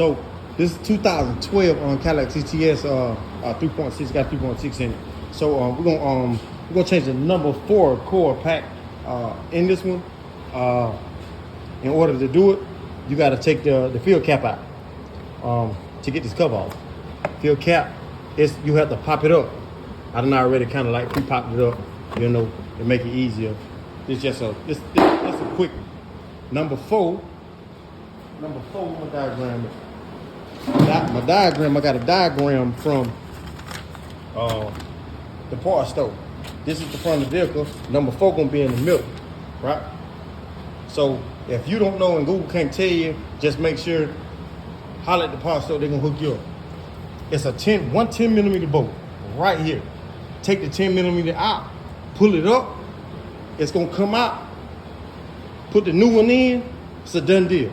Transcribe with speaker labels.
Speaker 1: So this is 2012 on Cadillac CTS 3.6, got 3.6 in it. So we're gonna change the number 4 core pack in this one. In order to do it, you got to take the field cap out to get this cover off. Field cap, you have to pop it up. I done already kind of like pre-popped it up, you know, to make it easier. It's just a quick number 4. Number 4, my diagram. My diagram, I got a diagram from the parts store. This is the front of the vehicle. Number 4 gonna be in the middle, right? So if you don't know and Google can't tell you, just make sure, holler at the parts store, they're gonna hook you up. It's a 10 millimeter bolt right here. Take the 10 millimeter out, pull it up, it's gonna come out, put the new one in, it's a done deal.